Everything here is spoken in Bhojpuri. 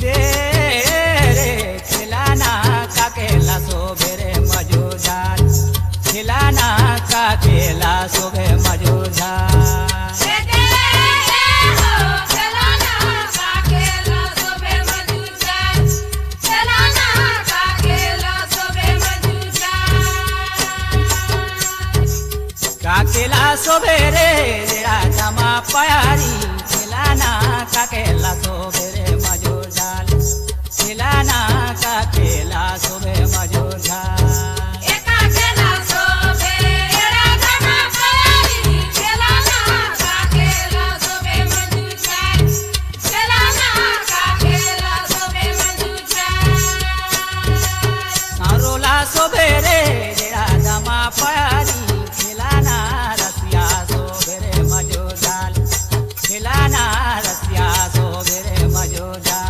दे रे खिलाना काकेला सोबे रे मजूदार खिलाना काकेला सोबे मजूदार काकेला सोबे रे राजामा पाया